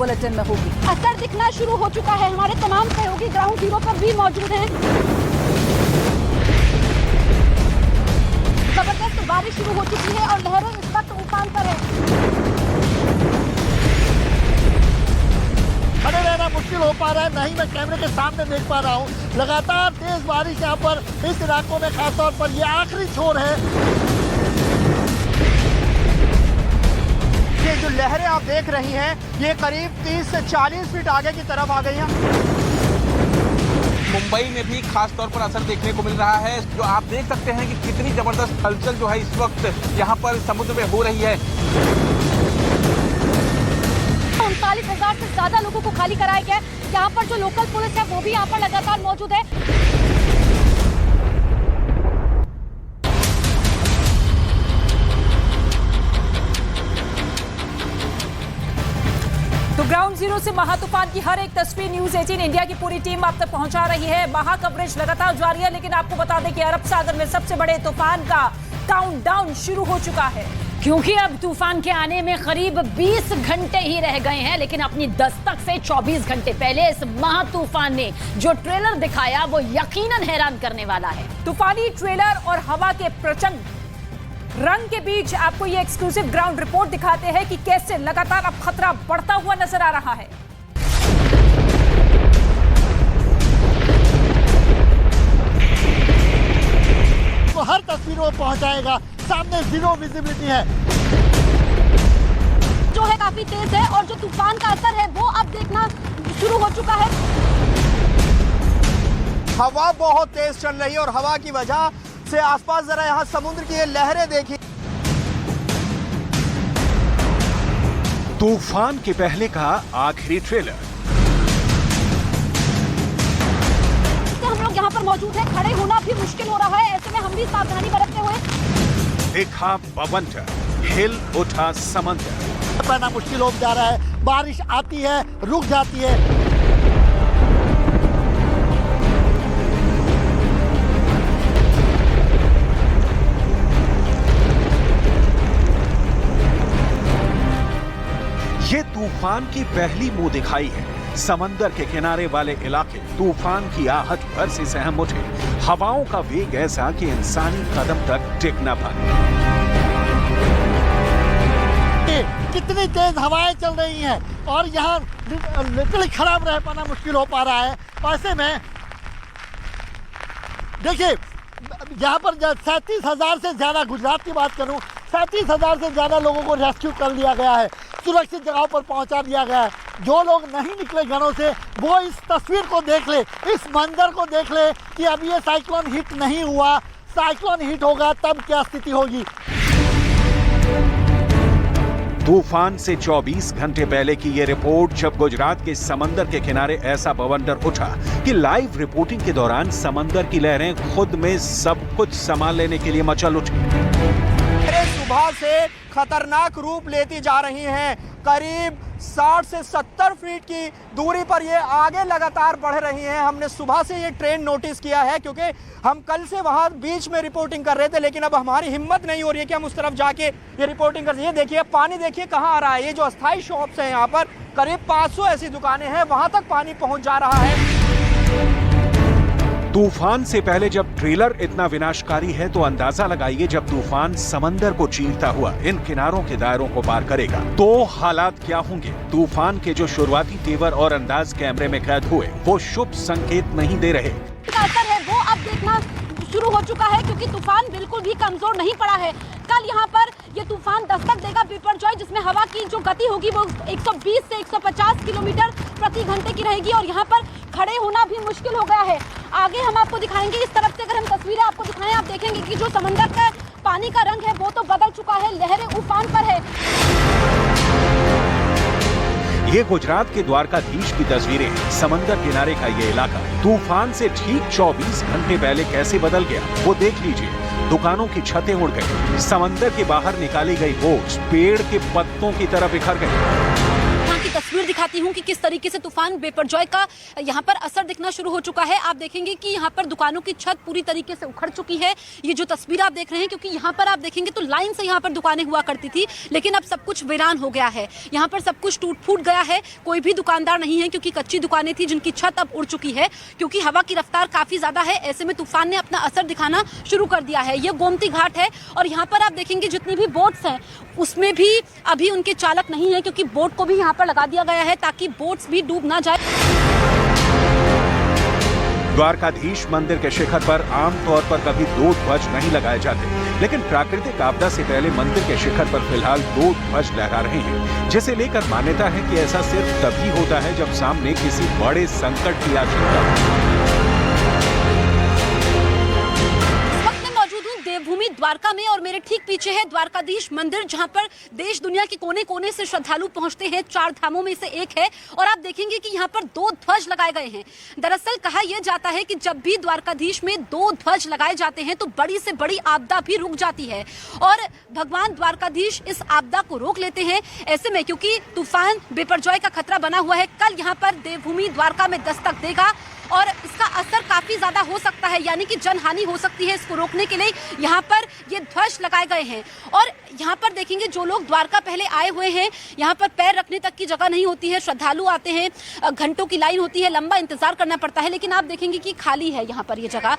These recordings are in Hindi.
बुलेटिन में होगी। असर दिखना शुरू हो चुका है। हमारे तमाम सहयोगी ग्राउंड जीरो पर भी मौजूद हैं। जबरदस्त बारिश शुरू हो चुकी है और लहरें इस वक्त उफान पर है। खड़े रहना मुश्किल हो पा रहा है, नहीं मैं कैमरे के सामने देख पा रहा हूँ। लगातार तेज बारिश यहाँ पर इस इलाकों में खासतौर पर ये आखिरी छोर है। ये जो लहरें आप देख रही हैं ये करीब 30 से 40 फीट आगे की तरफ आ गई हैं। मुंबई में भी खास तौर पर असर देखने को मिल रहा है। जो आप देख सकते हैं कि कितनी जबरदस्त हलचल जो है इस वक्त यहाँ पर समुद्र में हो रही है। 39,000 से ज्यादा लोगों को खाली कराया गया है। यहाँ पर जो लोकल पुलिस है वो भी यहाँ पर लगातार मौजूद है। तो ग्राउंड जीरो से महा तूफान की हर एक तस्वीर न्यूज़ 18 इंडिया की पूरी टीम आप तक पहुंचा रही है। महा कवरेज लगातार जारी है, लेकिन आपको बता दें कि अरब सागर में सबसे बड़े तूफान का काउंटडाउन शुरू हो चुका है, क्योंकि अब तूफान के आने में करीब 20 घंटे ही रह गए हैं। लेकिन अपनी दस्तक से 24 घंटे पहले इस महा तूफान ने जो ट्रेलर दिखाया वो यकीनन हैरान करने वाला है। तूफानी ट्रेलर और हवा के प्रचंड रंग के बीच आपको ये एक्सक्लूसिव ग्राउंड रिपोर्ट दिखाते हैं कि कैसे लगातार अब खतरा बढ़ता हुआ नजर आ रहा है। तो हर तस्वीर वो पहुंचाएगा। सामने जीरो विजिबिलिटी है जो है काफी तेज है और जो तूफान का असर है वो अब देखना शुरू हो चुका है। हवा बहुत तेज चल रही है और हवा की वजह से आसपास जरा यहाँ समुद्र की ये लहरें देखिए। तूफान के पहले का आखिरी ट्रेलर। हम लोग यहाँ पर मौजूद हैं, खड़े होना भी मुश्किल हो रहा है। ऐसे में हम भी सावधानी बरतते हुए देखा बवंडर, हिल उठा समंदर। पैना मुश्किल हो जा रहा है। बारिश आती है, रुक जाती है। ये तूफान की पहली मुंह दिखाई है। समंदर के किनारे वाले इलाके तूफान की आहट भर से सहम उठे। हवाओं का वेग ऐसा कि इंसानी कदम तक टिक न पाए। कितनी तेज हवाएं चल रही हैं और यहाँ लिटरली खराब रह पाना मुश्किल हो पा रहा है। ऐसे में देखिए यहाँ पर 37,000 से ज्यादा, गुजरात की बात करूँ 37,000 से ज्यादा लोगों को रेस्क्यू कर लिया गया है, सुरक्षित जगहों पर पहुंचा दिया गया है। जो लोग नहीं निकले घरों से वो इस तस्वीर को देख ले, इस मंजर को देख ले कि अभी ये साइक्लोन हिट नहीं हुआ। साइक्लोन हिट होगा तब क्या स्थिति होगी। तूफान से 24 घंटे पहले की ये रिपोर्ट, जब गुजरात के समंदर के किनारे ऐसा बवंडर उठा कि लाइव रिपोर्टिंग के दौरान समंदर की लहरें खुद में सब कुछ संभाल लेने के लिए मचल उठी। सुबह से खतरनाक रूप लेती जा रही हैं। करीब 60 से 70 फीट की दूरी पर ये आगे लगातार बढ़ रही हैं। हमने सुबह से ये ट्रेंड नोटिस किया है क्योंकि हम कल से वहाँ बीच में रिपोर्टिंग कर रहे थे, लेकिन अब हमारी हिम्मत नहीं हो रही है कि हम उस तरफ जाके ये रिपोर्टिंग कर। ये देखिए पानी देखिए कहाँ आ रहा है। ये जो अस्थायी शॉप्स हैं यहाँ पर करीब 500 ऐसी दुकानें हैं, वहाँ तक पानी पहुँच जा रहा है। तूफान से पहले जब ट्रेलर इतना विनाशकारी है तो अंदाजा लगाइए जब तूफान समंदर को चीरता हुआ इन किनारों के दायरों को पार करेगा तो हालात क्या होंगे। तूफान के जो शुरुआती तेवर और अंदाज कैमरे में कैद हुए वो शुभ संकेत नहीं दे रहे। असर है वो अब देखना शुरू हो चुका है, क्योंकि तूफान बिल्कुल भी कमजोर नहीं पड़ा है। कल यहाँ पर ये तूफान दस्तक देगा बिपरजॉय, जिसमें हवा की जो गति होगी वो 120 से 150 किलोमीटर प्रति घंटे की रहेगी और यहाँ पर खड़े होना भी मुश्किल हो गया है। आगे हम आपको दिखाएंगे, इस तरफ से अगर हम तस्वीरें आपको दिखाएं, आप देखेंगे कि जो समंदर का पानी का रंग है वो तो बदल चुका है, लहरें उफान पर है। ये गुजरात के द्वारकाधीश की तस्वीरें हैं। समंदर किनारे का ये इलाका तूफान से ठीक 24 घंटे पहले कैसे बदल गया वो देख लीजिए। दुकानों की छतें उड़ गई, समंदर के बाहर निकाली गई बोट्स पेड़ के पत्तों की तरह बिखर गई। तस्वीर दिखाती हूँ कि किस तरीके से तूफान बिपरजॉय का यहाँ पर असर दिखना शुरू हो चुका है। आप देखेंगे कि यहाँ पर दुकानों की छत पूरी तरीके से उखड़ चुकी है। ये जो तस्वीर आप देख रहे हैं, क्योंकि यहाँ पर आप देखेंगे तो लाइन से यहाँ पर दुकानें हुआ करती थी, लेकिन अब सब कुछ वीरान हो गया है। यहाँ पर सब कुछ टूट फूट गया है, कोई भी दुकानदार नहीं है, क्योंकि कच्ची दुकानें थी जिनकी छत अब उड़ चुकी है। क्योंकि हवा की रफ्तार काफी ज्यादा है, ऐसे में तूफान ने अपना असर दिखाना शुरू कर दिया है। ये गोमती घाट है और यहाँ पर आप देखेंगे जितनी भी बोट्स हैं उसमें भी अभी उनके चालक नहीं है, क्योंकि बोट को भी यहाँ पर लगा दिया गया है ताकि बोट्स भी डूब ना जाए। द्वारकाधीश मंदिर के शिखर पर आमतौर पर कभी 2 ध्वज नहीं लगाए जाते, लेकिन प्राकृतिक आपदा से पहले मंदिर के शिखर पर फिलहाल 2 ध्वज लहरा रहे हैं, जिसे लेकर मान्यता है कि ऐसा सिर्फ तभी होता है जब सामने किसी बड़े संकट की आशंका हो। देवभूमि द्वारका में और मेरे ठीक पीछे है द्वारकाधीश मंदिर, जहां पर देश दुनिया के कोने कोने से श्रद्धालु पहुंचते हैं। 4 धामों में से एक है और आप देखेंगे कि यहां पर 2 ध्वज लगाए गए हैं। दरअसल कहा यह जाता है कि जब भी द्वारकाधीश में 2 ध्वज लगाए जाते हैं तो बड़ी से बड़ी आपदा भी रुक जाती है और भगवान द्वारकाधीश इस आपदा को रोक लेते हैं। ऐसे में क्योंकि तूफान बिपरजॉय का खतरा बना हुआ है, कल यहाँ पर देवभूमि द्वारका में दस्तक देगा और इसका असर काफी ज्यादा हो सकता है, यानी कि जनहानि हो सकती है। इसको रोकने के लिए यहाँ पर ये ध्वज लगाए गए हैं और यहाँ पर देखेंगे जो लोग द्वारका पहले आए हुए हैं, यहाँ पर पैर रखने तक की जगह नहीं होती है। श्रद्धालु आते हैं, घंटों की लाइन होती है, लंबा इंतजार करना पड़ता है, लेकिन आप देखेंगे कि खाली है यहाँ पर ये जगह।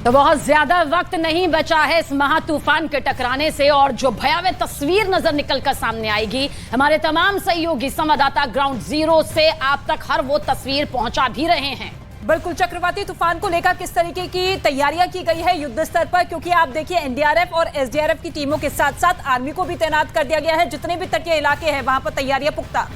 तो बहुत ज्यादा वक्त नहीं बचा है इस महातूफान के टकराने से और जो भयावह तस्वीर नजर निकलकर सामने आएगी, हमारे तमाम सहयोगी संवाददाता ग्राउंड जीरो से आप तक हर वो तस्वीर पहुंचा भी रहे हैं। बिल्कुल, चक्रवाती तूफान को लेकर किस तरीके की तैयारियां की गई है युद्ध स्तर पर, क्योंकि आप देखिए एनडीआरएफ और एसडीआरएफ की टीमों के साथ साथ आर्मी को भी तैनात कर दिया गया है। जितने भी तटीय इलाके हैं वहां पर तैयारियां पुख्ता।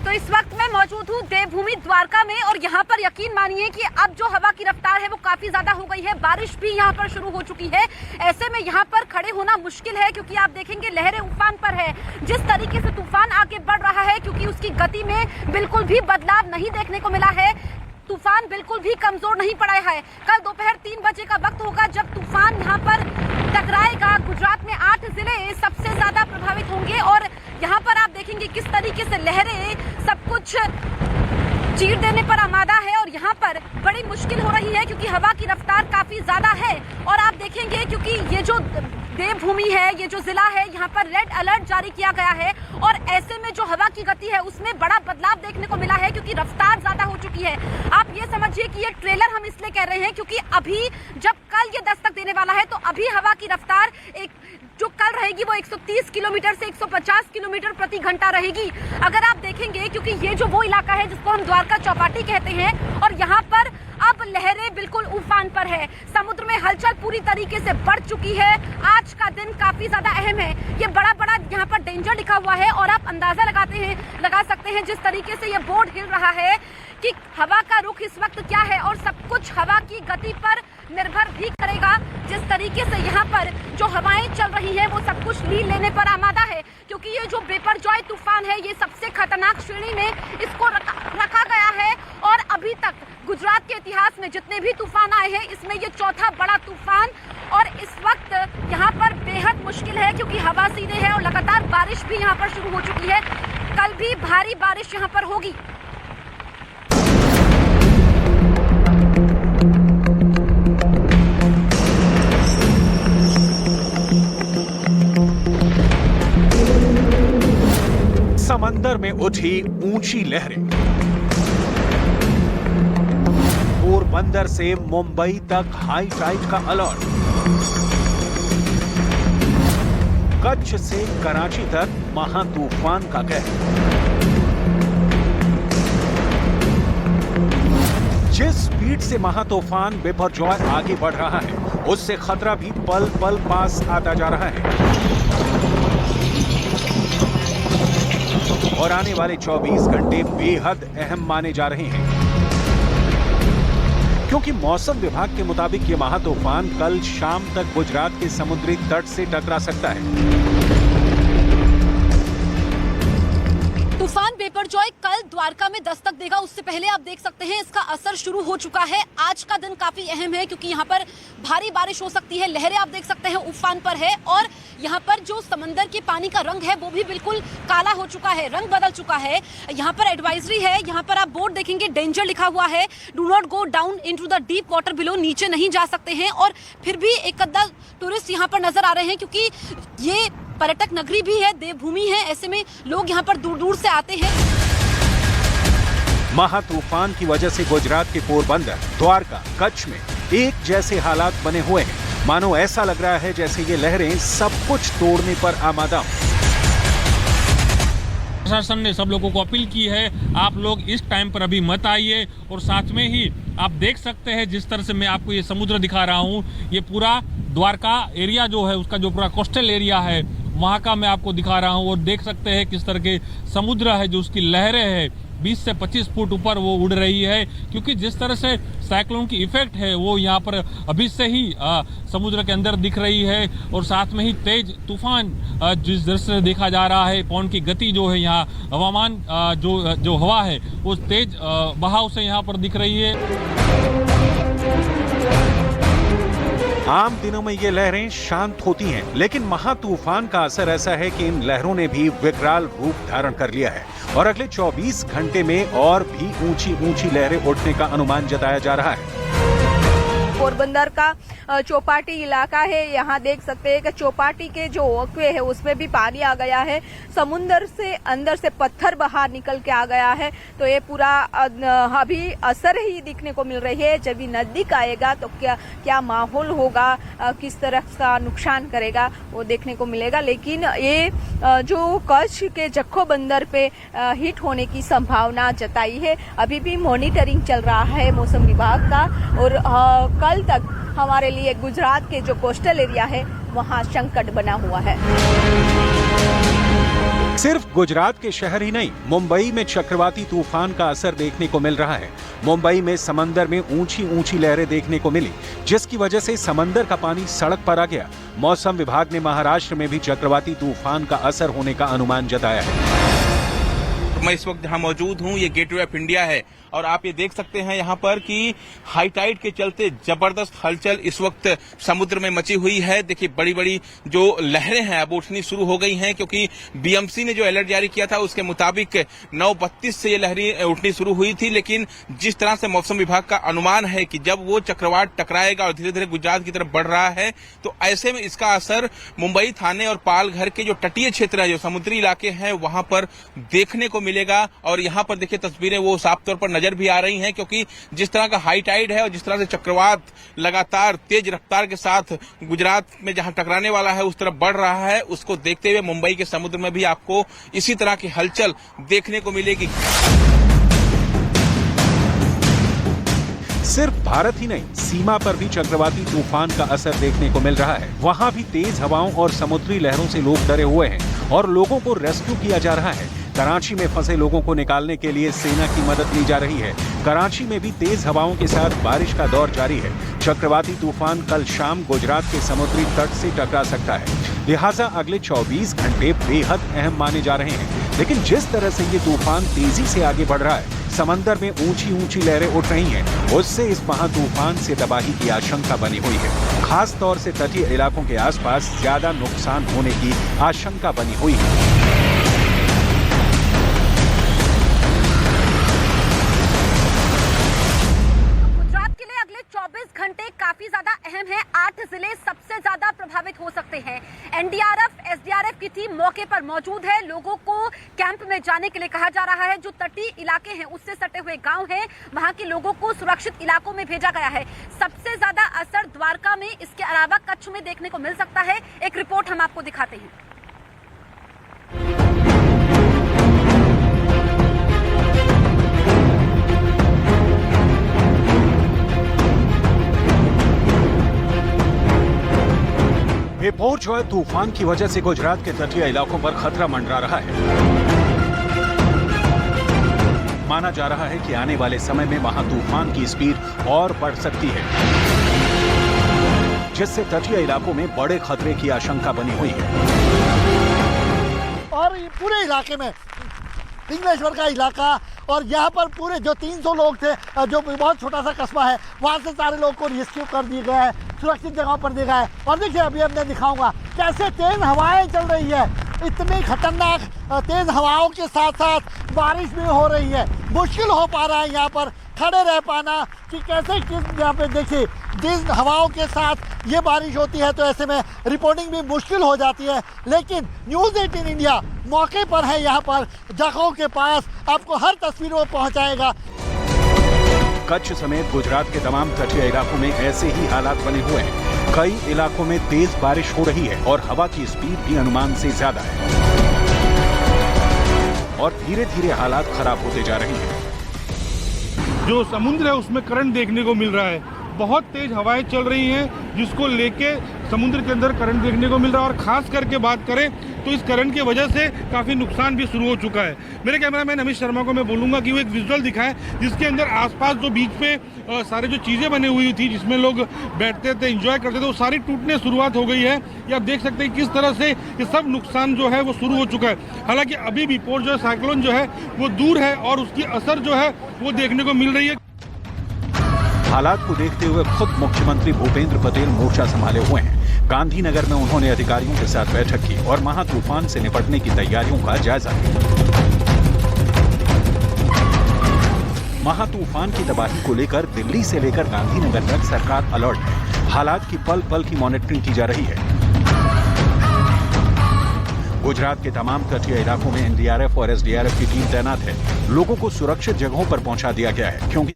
तो इस वक्त मैं मौजूद हूँ देवभूमि द्वारका में और यहाँ पर यकीन मानिए कि अब जो हवा की रफ्तार है वो काफी ज्यादा हो गई है। बारिश भी यहाँ पर शुरू हो चुकी है। ऐसे में यहाँ पर खड़े होना मुश्किल है, क्योंकि आप देखेंगे लहरें उफान पर है। जिस तरीके से तूफान आगे बढ़ रहा है, क्योंकि उसकी गति में बिल्कुल भी बदलाव नहीं देखने को मिला है। तूफान बिल्कुल भी कमजोर नहीं पड़ा है। कल दोपहर 3 बजे का वक्त होगा जब तूफान यहाँ पर टकराएगा। गुजरात में 8 जिले सबसे ज्यादा प्रभावित होंगे और यहाँ पर आप देखेंगे किस तरीके से लहरें सब कुछ चीर देने पर आमादा है और यहाँ पर बड़ी मुश्किल हो रही है, क्योंकि हवा की रफ्तार काफी ज्यादा है। और आप देखेंगे क्योंकि ये जो देवभूमि है, ये जो जिला है, यहाँ पर रेड अलर्ट जारी किया गया है और ऐसे में जो हवा की गति है उसमें बड़ा बदलाव देखने को मिला है, क्योंकि रफ्तार ज्यादा हो चुकी है। आप ये समझिए कि ये ट्रेलर हम इसलिए कह रहे हैं क्योंकि अभी जब कल ये दस्तक देने वाला है तो अभी हवा की रफ्तार जो कल रहेगी वो 130 किलोमीटर से 150 किलोमीटर प्रति घंटा रहेगी। अगर आप देखेंगे, क्योंकि ये जो वो इलाका है जिसको हम द्वारका चौपाटी कहते हैं और यहाँ पर अब लहरें बिल्कुल उफान पर है। समुद्र में हलचल पूरी तरीके से बढ़ चुकी है। आज का दिन काफी ज्यादा अहम है। ये बड़ा बड़ा यहाँ पर डेंजर लिखा हुआ है और आप अंदाजा लगा सकते हैं जिस तरीके से ये बोर्ड हिल रहा है कि हवा का रुख इस वक्त क्या है और सब कुछ हवा की गति पर निर्भर भी करेगा। जिस तरीके से यहाँ पर जो हवाएं चल रही है वो सब कुछ लील लेने पर आमादा है, क्योंकि ये जो बिपरजॉय तूफान है ये सबसे खतरनाक श्रेणी में इसको रखा गया है और अभी तक गुजरात के इतिहास में जितने भी तूफान आए हैं इसमें ये चौथा बड़ा तूफान। और इस वक्त यहाँ पर बेहद मुश्किल है, क्योंकि हवा सीधे है और लगातार बारिश भी यहाँ पर शुरू हो चुकी है। कल भी भारी बारिश यहाँ पर होगी। समंदर में उठी ऊंची लहरें, पोरबंदर से मुंबई तक हाई टाइड का अलर्ट, कच्छ से कराची तक महातूफान का कहर। जिस स्पीड से महातूफान बिपरजॉय आगे बढ़ रहा है उससे खतरा भी पल पल पास आता जा रहा है और आने वाले 24 घंटे बेहद अहम माने जा रहे हैं, क्योंकि मौसम विभाग के मुताबिक ये महातूफान कल शाम तक गुजरात के समुद्री तट से टकरा सकता है। तूफान बिपरजॉय कल द्वारका में दस्तक देगा, उससे पहले आप देख सकते हैं इसका असर शुरू हो चुका है। आज का दिन काफी अहम है क्योंकि यहाँ पर भारी बारिश हो सकती है, लहरें आप देख सकते हैं उफान पर है और यहाँ पर जो समंदर के पानी का रंग है वो भी बिल्कुल काला हो चुका है, रंग बदल चुका है। यहाँ पर एडवाइजरी है, यहाँ पर आप बोर्ड देखेंगे डेंजर लिखा हुआ है, do not go down into the deep water below, नीचे नहीं जा सकते हैं। और फिर भी एक अद्धा टूरिस्ट यहाँ पर नजर आ रहे हैं क्योंकि ये पर्यटक नगरी भी है, देवभूमि है, ऐसे में लोग यहाँ पर दूर दूर से आते हैं। महा तूफान की वजह से गुजरात के पोरबंदर, द्वारका, कच्छ में एक जैसे हालात बने हुए हैं। मानो ऐसा लग रहा है जैसे ये लहरें सब कुछ तोड़ने पर आमादा हों। प्रशासन ने सब लोगों को अपील की है, आप लोग इस टाइम पर अभी मत आइए। और साथ में ही आप देख सकते हैं जिस तरह से मैं आपको ये समुद्र दिखा रहा हूँ, ये पूरा द्वारका एरिया जो है उसका जो पूरा कोस्टल एरिया है वहाँ का मैं आपको दिखा रहा हूँ। और देख सकते हैं किस तरह के समुद्र है, जो उसकी लहरें है 20 से 25 फुट ऊपर वो उड़ रही है, क्योंकि जिस तरह से साइक्लोन की इफेक्ट है वो यहाँ पर अभी से ही समुद्र के अंदर दिख रही है। और साथ में ही तेज तूफान जिस दृश्य से देखा जा रहा है, पवन की गति जो है यहाँ हवामान जो हवा है वो तेज बहाव से यहाँ पर दिख रही है। आम दिनों में ये लहरें शांत होती हैं, लेकिन महा तूफान का असर ऐसा है कि इन लहरों ने भी विकराल रूप धारण कर लिया है और अगले 24 घंटे में और भी ऊंची ऊंची लहरें उठने का अनुमान जताया जा रहा है। पोरबंदर का चौपाटी इलाका है, यहाँ देख सकते हैं कि चौपाटी के जो वॉकवे है उसमें भी पानी आ गया है, समुंदर से अंदर से पत्थर बाहर निकल के आ गया है। तो ये पूरा अभी असर ही दिखने को मिल रही है। जब ये नजदीक आएगा तो क्या माहौल होगा, किस तरह का नुकसान करेगा वो देखने को मिलेगा। लेकिन ये जो कच्छ के जखौ बंदर पे हिट होने की संभावना जताई है। अभी भी मॉनिटरिंग चल रहा है मौसम विभाग का और कल तक हमारे लिए गुजरात के जो कोस्टल एरिया है वहां संकट बना हुआ है। सिर्फ गुजरात के शहर ही नहीं, मुंबई में चक्रवाती तूफान का असर देखने को मिल रहा है। मुंबई में समंदर में ऊंची ऊंची लहरें देखने को मिली, जिसकी वजह से समंदर का पानी सड़क पर आ गया। मौसम विभाग ने महाराष्ट्र में भी चक्रवाती तूफान का असर होने का अनुमान जताया है। मैं इस वक्त जहां मौजूद हूं, ये गेटवे ऑफ इंडिया है और आप ये देख सकते हैं यहाँ पर कि हाई टाइड के चलते जबरदस्त हलचल इस वक्त समुद्र में मची हुई है। देखिए बड़ी बड़ी जो लहरें हैं अब उठनी शुरू हो गई हैं, क्योंकि बीएमसी ने जो अलर्ट जारी किया था उसके मुताबिक 9:32 से ये लहरें उठनी शुरू हुई थी। लेकिन जिस तरह से मौसम विभाग का अनुमान है कि जब वो चक्रवात टकराएगा और धीरे धीरे गुजरात की तरफ बढ़ रहा है, तो ऐसे में इसका असर मुंबई, थाने और पालघर के जो तटीय क्षेत्र है, जो समुद्री इलाके हैं, वहां पर देखने को मिलेगा। और यहाँ पर देखिए तस्वीरें वो साफ तौर पर नजर भी आ रही हैं, क्योंकि जिस तरह का हाई टाइड है और जिस तरह से चक्रवात लगातार तेज रफ्तार के साथ गुजरात में जहां टकराने वाला है उस तरफ बढ़ रहा है, उसको देखते हुए मुंबई के समुद्र में भी आपको इसी तरह की हलचल देखने को मिलेगी। सिर्फ भारत ही नहीं, सीमा पर भी चक्रवाती तूफान का असर देखने को मिल रहा है। वहां भी तेज हवाओं और समुद्री लहरों से लोग डरे हुए हैं और लोगों को रेस्क्यू किया जा रहा है। कराची में फंसे लोगों को निकालने के लिए सेना की मदद ली जा रही है। कराची में भी तेज हवाओं के साथ बारिश का दौर जारी है। चक्रवाती तूफान कल शाम गुजरात के समुद्री तट से टकरा सकता है, लिहाजा अगले 24 घंटे बेहद अहम माने जा रहे हैं। लेकिन जिस तरह से ये तूफान तेजी से आगे बढ़ रहा है, समंदर में ऊंची ऊंची लहरें उठ रही हैं, उससे इस महा तूफान से तबाही की आशंका बनी हुई है। खास तौर से तटीय इलाकों के आसपास ज्यादा नुकसान होने की आशंका बनी हुई है। घंटे काफी ज्यादा अहम है। 8 जिले सबसे ज्यादा प्रभावित हो सकते हैं। एनडीआरएफ, एसडीआरएफ की टीम मौके पर मौजूद है। लोगों को कैंप में जाने के लिए कहा जा रहा है। जो तटीय इलाके हैं, उससे सटे हुए गांव हैं, वहां के लोगों को सुरक्षित इलाकों में भेजा गया है। सबसे ज्यादा असर द्वारका में, इसके अलावा कच्छ में देखने को मिल सकता है। एक रिपोर्ट हम आपको दिखाते हैं। बिपरजॉय तूफान की वजह से गुजरात के तटीय इलाकों पर खतरा मंडरा रहा है। माना जा रहा है कि आने वाले समय में महा तूफान की स्पीड और बढ़ सकती है, जिससे तटीय इलाकों में बड़े खतरे की आशंका बनी हुई है। और पूरे इलाके में इंग्लेश्वर का इलाका, और यहाँ पर पूरे जो 300 लोग थे, जो बहुत छोटा सा कस्बा है, वहाँ से सारे लोगों को रेस्क्यू कर दिया गया है, सुरक्षित जगहों पर दिया गया है। और देखिए अभी मैं दिखाऊंगा कैसे तेज हवाएं चल रही है, इतनी खतरनाक तेज हवाओं के साथ साथ बारिश भी हो रही है। मुश्किल हो पा रहा है यहाँ पर खड़े रह पाना कि कैसे किस यहाँ पे देखिए जिस हवाओं के साथ ये बारिश होती है, तो ऐसे में रिपोर्टिंग भी मुश्किल हो जाती है। लेकिन न्यूज़ 18 इंडिया मौके पर है, यहाँ पर जगहों के पास आपको हर तस्वीर वो पहुँचाएगा। कच्छ समेत गुजरात के तमाम तटीय इलाकों में ऐसे ही हालात बने हुए हैं। कई इलाकों में तेज बारिश हो रही है और हवा की स्पीड भी अनुमान से ज्यादा है और धीरे धीरे हालात खराब होते जा रही हैं। जो समुद्र है उसमें करंट देखने को मिल रहा है, बहुत तेज हवाएं चल रही हैं, जिसको लेके समुद्र के अंदर करंट देखने को मिल रहा है। और खास करके बात करें तो इस करंट की वजह से काफी नुकसान भी शुरू हो चुका है। मेरे कैमरामैन अमित शर्मा को मैं बोलूंगा कि वो एक विजुअल दिखाएं, जिसके अंदर आसपास जो बीच पे सारे जो चीजें बनी हुई थी, जिसमें लोग बैठते थे, एंजॉय करते थे, वो सारी टूटने शुरुआत हो गई है। ये आप देख सकते हैं किस तरह से ये सब नुकसान जो है वो शुरू हो चुका है। हालांकि अभी भी पोर्ट जो है, साइक्लोन जो है वो दूर है और उसकी असर जो है वो देखने को मिल रही है। हालात को देखते हुए खुद मुख्यमंत्री भूपेंद्र पटेल मोर्चा संभाले हुए हैं। गांधीनगर में उन्होंने अधिकारियों के साथ बैठक की और महा तूफान से निपटने की तैयारियों का जायजा लिया। महा तूफान की तबाही को लेकर दिल्ली से लेकर गांधीनगर तक सरकार अलर्ट है। हालात की पल पल की मॉनिटरिंग की जा रही है। गुजरात के तमाम तटीय इलाकों में एनडीआरएफ और एसडीआरएफ की टीम तैनात है। लोगों को सुरक्षित जगहों पर पहुंचा दिया गया है, क्योंकि